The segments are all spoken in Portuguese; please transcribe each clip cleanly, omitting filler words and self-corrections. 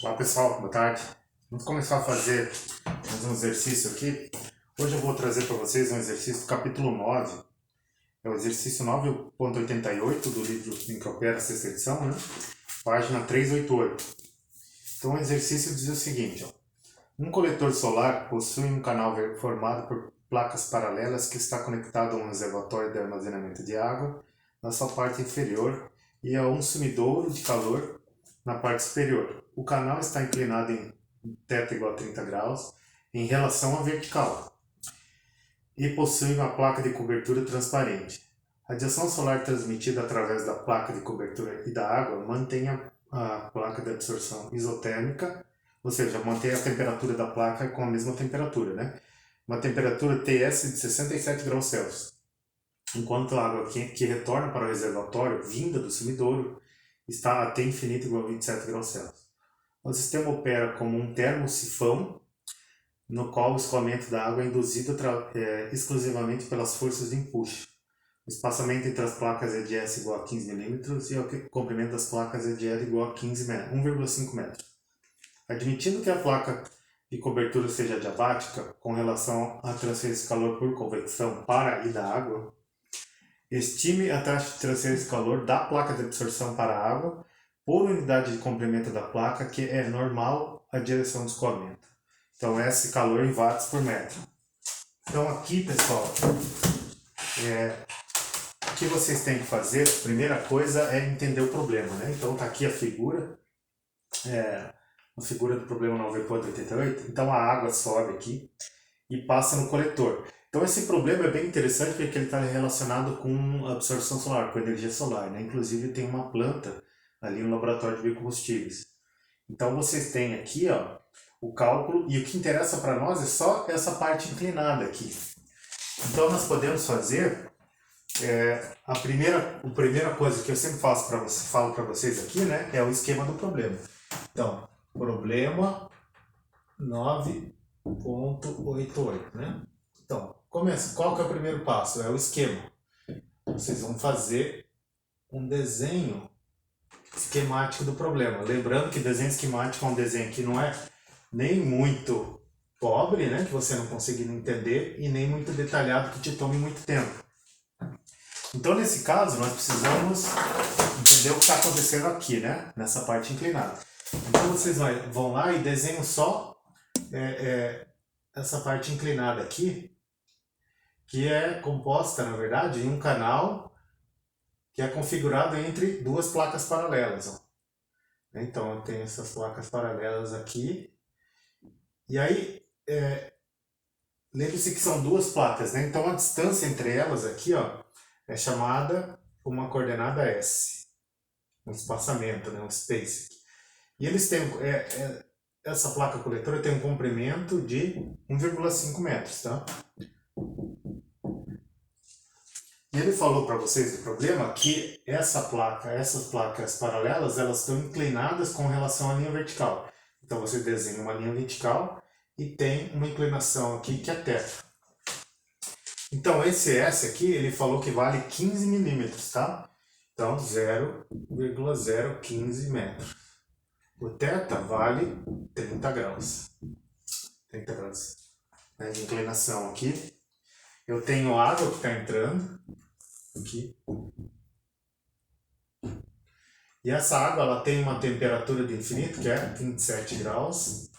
Olá pessoal, boa tarde. Vamos começar a fazer mais um exercício aqui. Hoje eu vou trazer para vocês um exercício do capítulo 9. É o exercício 9.88 do livro em que opera a sexta edição, né? Página 388. Então o exercício diz o seguinte, ó. Um coletor solar possui um canal formado por placas paralelas que está conectado a um reservatório de armazenamento de água na sua parte inferior e a um sumidouro de calor na parte superior. O canal está inclinado em θ igual a 30 graus em relação à vertical e possui uma placa de cobertura transparente. A radiação solar transmitida através da placa de cobertura e da água mantém a placa de absorção isotérmica, ou seja, mantém a temperatura da placa com a mesma temperatura, né? Uma temperatura TS de 67 graus Celsius, enquanto a água que retorna para o reservatório, vinda do sumidouro, está a T infinito igual a 27 graus Celsius. O sistema opera como um termosifão, no qual o escoamento da água é induzido exclusivamente pelas forças de empuxo. O espaçamento entre as placas é de S igual a 15 mm e o comprimento das placas é de L igual a 1,5 metros. Admitindo que a placa de cobertura seja diabática com relação à transferência de calor por convecção para e da água, estime a taxa de transferência de calor da placa de absorção para a água por unidade de comprimento da placa, que é normal a direção do escoamento. Então, esse calor em watts por metro. Então, aqui, pessoal, o que vocês têm que fazer, a primeira coisa é entender o problema, né? Então, tá aqui a figura, a figura do problema 9.88. Então, a água sobe aqui e passa no coletor. Então, esse problema é bem interessante porque ele está relacionado com absorção solar, com energia solar, né? Inclusive, tem uma planta ali no laboratório de biocombustíveis. Então, vocês têm aqui, ó, o cálculo, e o que interessa para nós é só essa parte inclinada aqui. Então, nós podemos fazer a primeira coisa que eu sempre falo para vocês aqui, né, é o esquema do problema. Então, problema 9.88, né? Então, qual que é o primeiro passo? É o esquema. Vocês vão fazer um desenho esquemático do problema. Lembrando que desenho esquemático é um desenho que não é nem muito pobre, né, que você não consiga entender, e nem muito detalhado que te tome muito tempo. Então, nesse caso, nós precisamos entender o que está acontecendo aqui, né, nessa parte inclinada. Então, vocês vão lá e desenham só essa parte inclinada aqui, que é composta, na verdade, em um canal que é configurado entre duas placas paralelas. Ó. Então, eu tenho essas placas paralelas aqui. E aí, lembre-se que são duas placas, né? Então, a distância entre elas aqui, ó, é chamada uma coordenada S. Um espaçamento, né? Um space. E eles têm... essa placa coletora tem um comprimento de 1,5 metros, tá? E ele falou para vocês do problema que essas placas paralelas, elas estão inclinadas com relação à linha vertical. Então você desenha uma linha vertical e tem uma inclinação aqui que é θ. Então esse S aqui, ele falou que vale 15 milímetros, tá? Então 0,015 metros. O θ vale 30 graus. 30 graus de inclinação aqui. Eu tenho água que está entrando aqui. E essa água, ela tem uma temperatura de infinito, que é 27 graus,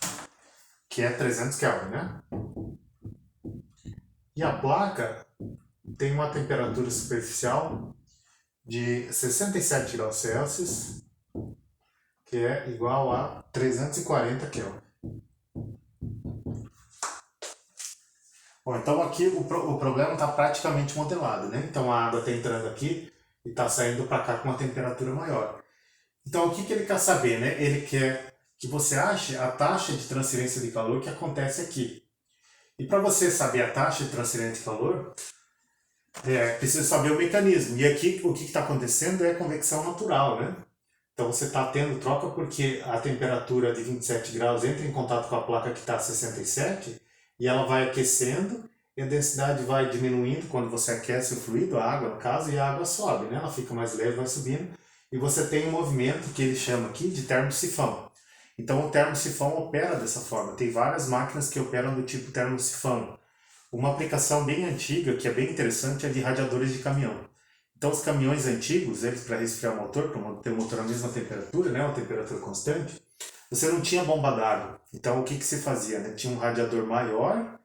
que é 300 Kelvin, né? E a placa tem uma temperatura superficial de 67 graus Celsius, que é igual a 340 Kelvin. Bom, então aqui o problema está praticamente modelado, né? Então a água está entrando aqui e está saindo para cá com uma temperatura maior. Então o que ele quer saber, né? Ele quer que você ache a taxa de transferência de calor que acontece aqui. E para você saber a taxa de transferência de calor, precisa saber o mecanismo. E aqui o que está acontecendo é a convecção natural, né? Então você está tendo troca porque a temperatura de 27 graus entra em contato com a placa que está a 67 e ela vai aquecendo e a densidade vai diminuindo quando você aquece o fluido, a água no caso, e a água sobe, né? Ela fica mais leve, vai subindo e você tem um movimento que ele chama aqui de termosifão. Então o termosifão opera dessa forma. Tem várias máquinas que operam do tipo termosifão. Uma aplicação bem antiga, que é bem interessante, é de radiadores de caminhão. Então os caminhões antigos, eles para resfriar o motor, para manter o motor à mesma temperatura, né, uma temperatura constante, você não tinha bomba d'água. Então o que se fazia? Né? Tinha um radiador maior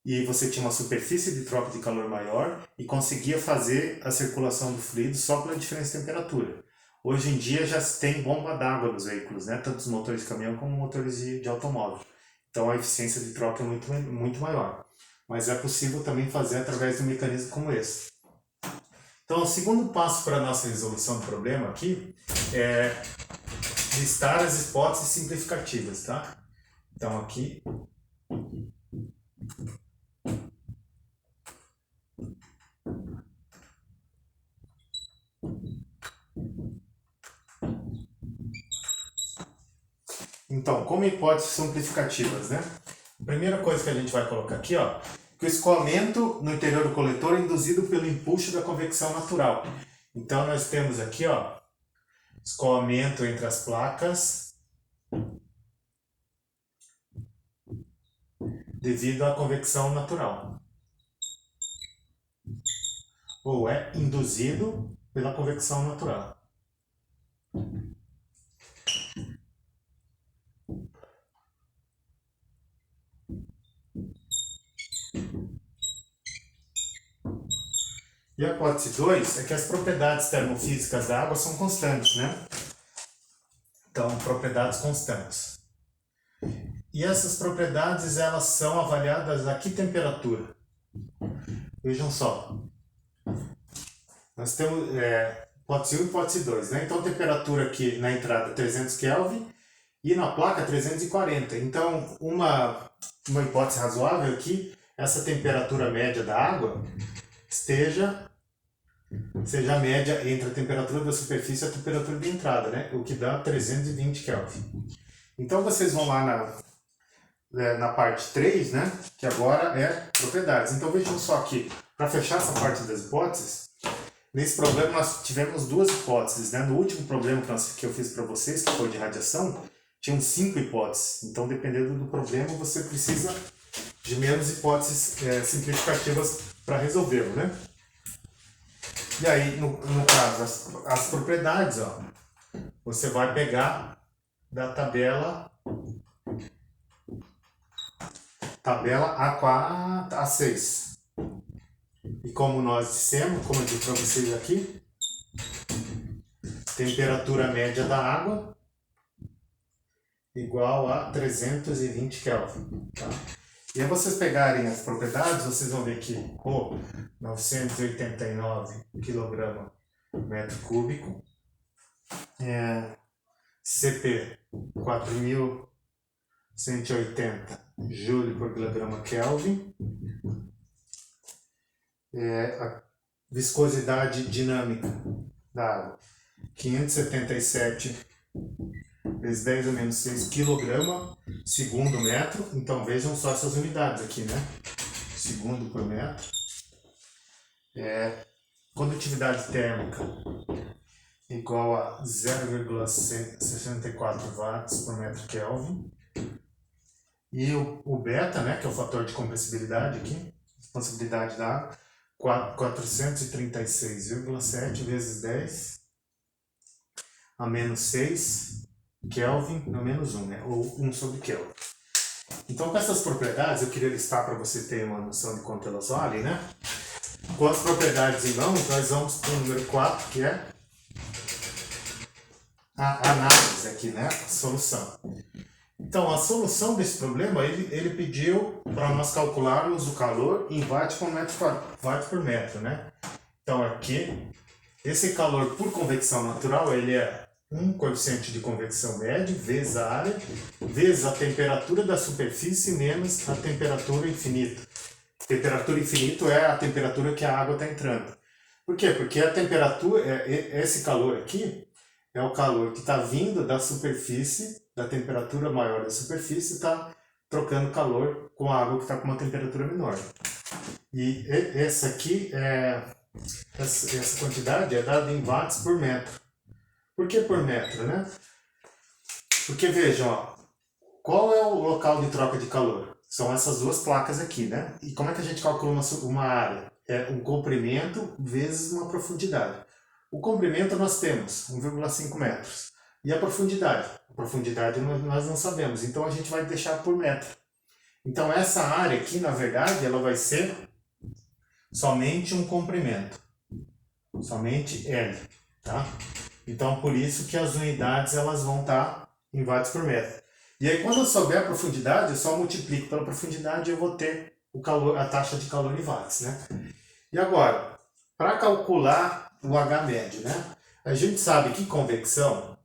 e você tinha uma superfície de troca de calor maior e conseguia fazer a circulação do fluido só pela diferença de temperatura. Hoje em dia já se tem bomba d'água nos veículos, né? Tanto os motores de caminhão como motores de automóvel. Então a eficiência de troca é muito maior. Mas é possível também fazer através de um mecanismo como esse. Então o segundo passo para a nossa resolução do problema aqui é listar as hipóteses simplificativas, tá? Então aqui Então, como hipóteses simplificativas, né? A primeira coisa que a gente vai colocar aqui, ó, que o escoamento no interior do coletor é induzido pelo impulso da convecção natural. Então, nós temos aqui, ó, escoamento entre as placas devido à convecção natural. Ou é induzido pela convecção natural. E a hipótese 2 é que as propriedades termofísicas da água são constantes, né? Então, propriedades constantes. E essas propriedades, elas são avaliadas a que temperatura? Vejam só. Nós temos hipótese 1 e hipótese 2, né? Então, temperatura aqui na entrada 300 Kelvin e na placa 340. Então, uma hipótese razoável aqui, essa temperatura média da água seja a média entre a temperatura da superfície e a temperatura de entrada, né? O que dá 320 Kelvin. Então vocês vão lá na parte 3, né? Que agora é propriedades. Então vejam só aqui, para fechar essa parte das hipóteses, nesse problema nós tivemos duas hipóteses, né? No último problema que eu fiz para vocês, que foi de radiação, tinham 5 hipóteses. Então, dependendo do problema, você precisa de menos hipóteses simplificativas para resolvê-lo, né? E aí, no caso, as propriedades, ó, você vai pegar da tabela A6. E como nós dissemos, como eu disse para vocês aqui, temperatura média da água igual a 320 Kelvin. Tá? E aí vocês pegarem as propriedades, vocês vão ver que 989 kg metro cúbico, CP 4180 joule por quilograma Kelvin, a viscosidade dinâmica da água 577 vezes 10 a menos 6 kg segundo metro. Então vejam só essas unidades aqui, né? Segundo por metro. Condutividade térmica igual a 0,64 watts por metro Kelvin. E o beta, né, que é o fator de compressibilidade aqui, expansibilidade da água, 436,7 vezes 10 a menos 6 Kelvin a menos 1, né? Ou 1 sobre Kelvin. Então, com essas propriedades, eu queria listar para você ter uma noção de quanto elas valem, né? Com as propriedades em mãos, nós vamos para o número 4, que é a análise aqui, né? A solução. Então, a solução desse problema, ele pediu para nós calcularmos o calor em watt por metro, né? Então, aqui, esse calor por convecção natural, ele é um coeficiente de convecção médio vezes a área, vezes a temperatura da superfície menos a temperatura infinita. Temperatura infinita é a temperatura que a água está entrando. Por quê? Porque a temperatura, esse calor aqui, é o calor que está vindo da superfície, da temperatura maior da superfície, está trocando calor com a água que está com uma temperatura menor. E essa aqui, essa quantidade é dada em watts por metro. Por que por metro, né? Porque vejam, ó, qual é o local de troca de calor? São essas duas placas aqui, né? E como é que a gente calcula uma área? É um comprimento vezes uma profundidade. O comprimento nós temos 1,5 metros. E a profundidade? A profundidade nós não sabemos, então a gente vai deixar por metro. Então essa área aqui, na verdade, ela vai ser somente um comprimento. Somente L, tá? Então por isso que as unidades elas vão estar em watts por metro. E aí quando eu souber a profundidade, eu só multiplico pela profundidade e eu vou ter o calor, a taxa de calor em watts, né? E agora, para calcular o H médio, né? A gente sabe que convecção,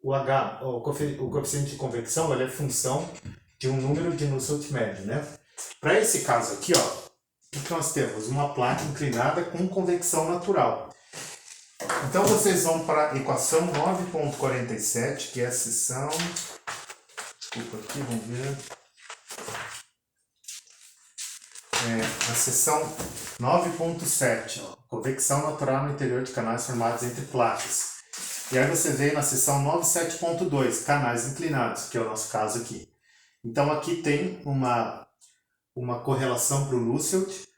o coeficiente de convecção, ele é função de um número de Nusselt médio, né? Para esse caso aqui, ó, o que nós temos? Uma placa inclinada com convecção natural. Então vocês vão para a equação 9.47, que é a seção... Desculpa aqui, vamos ver. A seção 9.7, convecção natural no interior de canais formados entre placas. E aí você vem na seção 9.7.2, canais inclinados, que é o nosso caso aqui. Então aqui tem uma correlação para o Nusselt,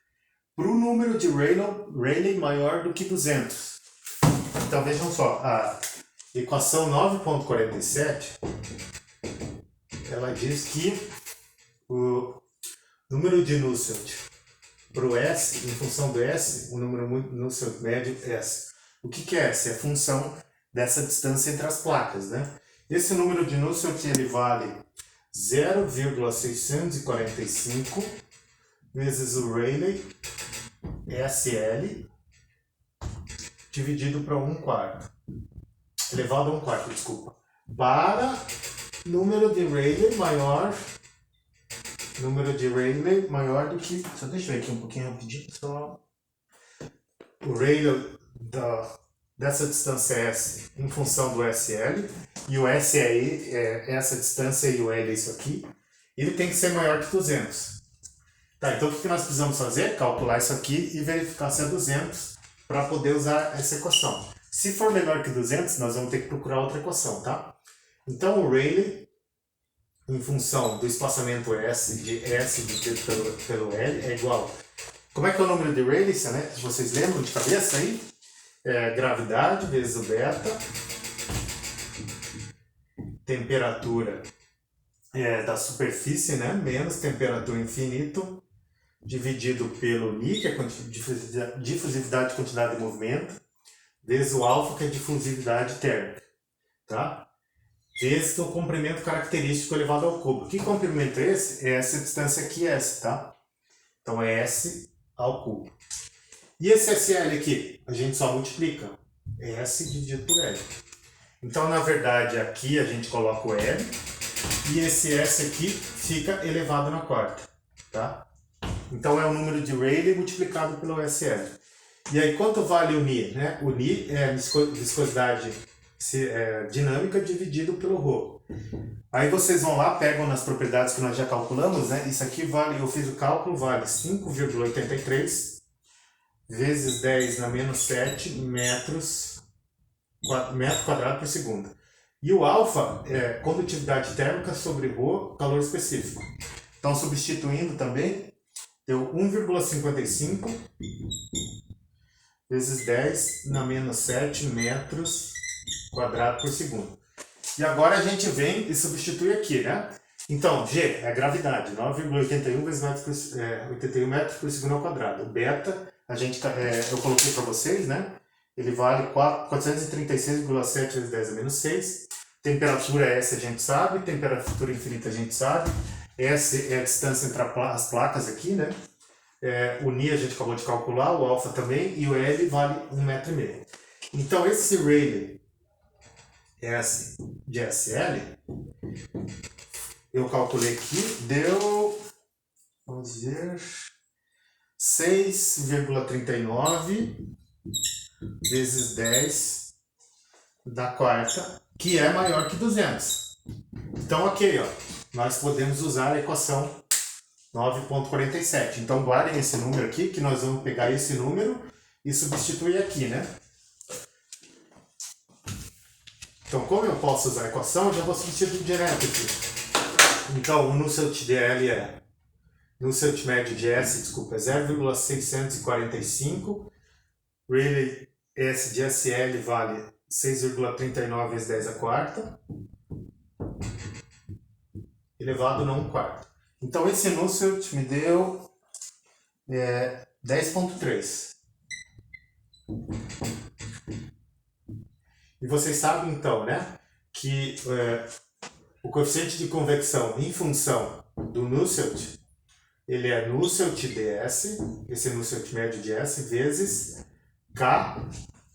para o número de Rayleigh maior do que 200. Então vejam só, a equação 9.47, ela diz que o número de Nusselt para o S, em função do S, o número Nusselt médio S. O que é S? É a função dessa distância entre as placas, né? Esse número de Nusselt ele vale 0,645 vezes o Rayleigh SL dividido para 1/4. Elevado a 1/4, desculpa. Para número de Rayleigh maior do que... Só deixa eu ver aqui um pouquinho rapidinho, pessoal. O Rayleigh dessa distância S em função do SL, e o S é essa distância e o L é isso aqui, ele tem que ser maior que 200. Tá, então o que nós precisamos fazer? Calcular isso aqui e verificar se é 200 para poder usar essa equação. Se for menor que 200, nós vamos ter que procurar outra equação, tá? Então o Rayleigh, em função do espaçamento S dividido pelo L, é igual... Como é que é o número de Rayleigh, né? Vocês lembram de cabeça aí? Gravidade vezes o beta, temperatura da superfície, né? Menos temperatura infinito, dividido pelo Ni, que é difusividade de quantidade de movimento, vezes o alfa, que é difusividade térmica, tá? Vezes o comprimento característico elevado ao cubo. Que comprimento é esse? É essa distância aqui, S, tá? Então é S ao cubo. E esse SL aqui, a gente só multiplica. S dividido por L. Então, na verdade, aqui a gente coloca o L e esse S aqui fica elevado na quarta, tá? Então, é o número de Rayleigh multiplicado pelo SL. E aí, quanto vale o Ni? Né? O Ni é a viscosidade dinâmica dividido pelo ρ. Aí vocês vão lá, pegam nas propriedades que nós já calculamos, né? Isso aqui vale, eu fiz o cálculo, vale 5,83 vezes 10 na menos 7 metro quadrado por segundo. E o alfa é condutividade térmica sobre ρ, calor específico. Então, substituindo também, deu 1,55 vezes 10 na menos 7 metros quadrado por segundo. E agora a gente vem e substitui aqui, né? Então, G é a gravidade, 9,81 vezes 81 metros por segundo ao quadrado. O beta, eu coloquei para vocês, né? Ele vale 436,7 vezes 10 a menos 6. Temperatura S a gente sabe, temperatura infinita a gente sabe. S é a distância entre as placas aqui, né? O Ni a gente acabou de calcular, o alfa também, e o L vale 1,5 metro. Então, esse Rayleigh S de SL, eu calculei aqui, deu, vamos ver, 6,39 vezes 10 da quarta, que é maior que 200. Então, ok, ó, nós podemos usar a equação 9.47. Então, guardem esse número aqui, que nós vamos pegar esse número e substituir aqui, né? Então, como eu posso usar a equação, eu já vou substituir direto aqui. Então, o Nusselt dL é... Nusselt médio de S, desculpa, é 0,645. Rayleigh S de SL vale 6,39 vezes 10 a quarta. Elevado a 1 quarto. Então, esse Nusselt me deu 10,3. E vocês sabem, então, né, que o coeficiente de convecção em função do Nusselt, ele é Nusselt ds, esse Nusselt médio de S, vezes K,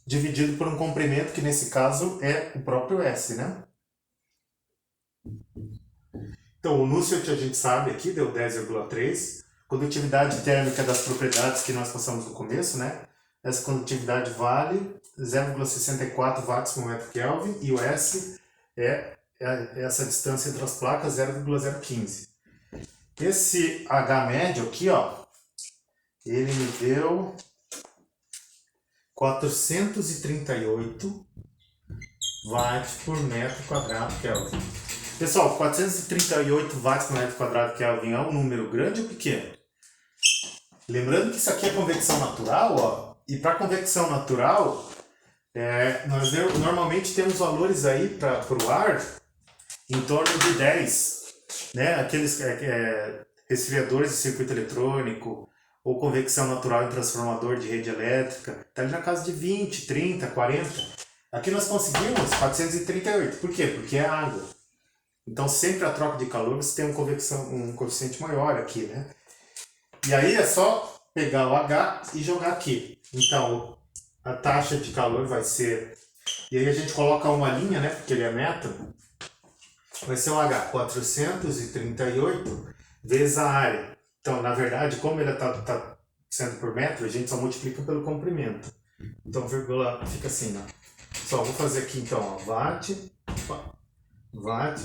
dividido por um comprimento, que nesse caso é o próprio S, né? Então, o Nusselt a gente sabe aqui, deu 10,3. Condutividade térmica das propriedades que nós passamos no começo, né? Essa condutividade vale 0,64 watts por metro Kelvin e o S é essa distância entre as placas, 0,015. Esse H médio aqui, ó, ele me deu 438 watts por metro quadrado Kelvin. Pessoal, 438 watts por metro quadrado Kelvin é um número grande ou pequeno? Lembrando que isso aqui é convecção natural, ó, e para convecção natural, nós normalmente temos valores aí para o ar em torno de 10, né? Aqueles resfriadores de circuito eletrônico ou convecção natural em transformador de rede elétrica, está ali na casa de 20, 30, 40. Aqui nós conseguimos 438. Por quê? Porque é água. Então sempre a troca de calor você tem um coeficiente maior aqui, né? E aí é só pegar o H e jogar aqui. Então a taxa de calor vai ser... E aí a gente coloca uma linha, né? Porque ele é metro. Vai ser um H 438 vezes a área. Então, na verdade, como ele está sendo por metro, a gente só multiplica pelo comprimento. Então, vírgula fica assim, né? Só vou fazer aqui, então, ó, watt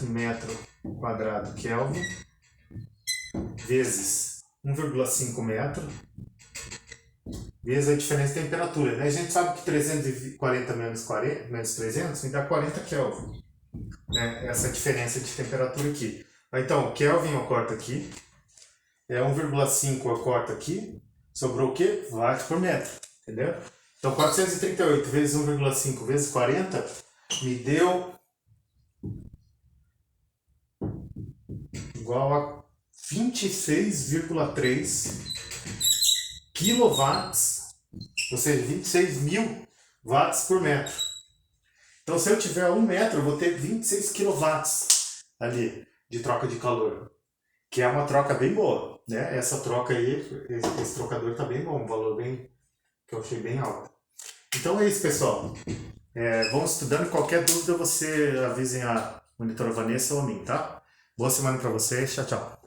metro quadrado Kelvin vezes 1,5 metro vezes a diferença de temperatura, né? A gente sabe que 340 menos 300 me dá 40 Kelvin, né? Essa diferença de temperatura aqui. Então, Kelvin eu corto aqui, 1,5 eu corto aqui, sobrou o quê? Watt por metro, entendeu? Então, 438 vezes 1,5 vezes 40 me deu igual a 26,3 quilowatts, ou seja, 26.000 watts por metro. Então, se eu tiver 1 metro, eu vou ter 26 quilowatts ali de troca de calor, que é uma troca bem boa, né? Essa troca aí, esse trocador tá bem bom, um valor bem, que eu achei bem alto. Então é isso, pessoal. Vamos estudando. Qualquer dúvida, você avisem a monitora Vanessa ou a mim, tá? Boa semana para vocês. Tchau, tchau.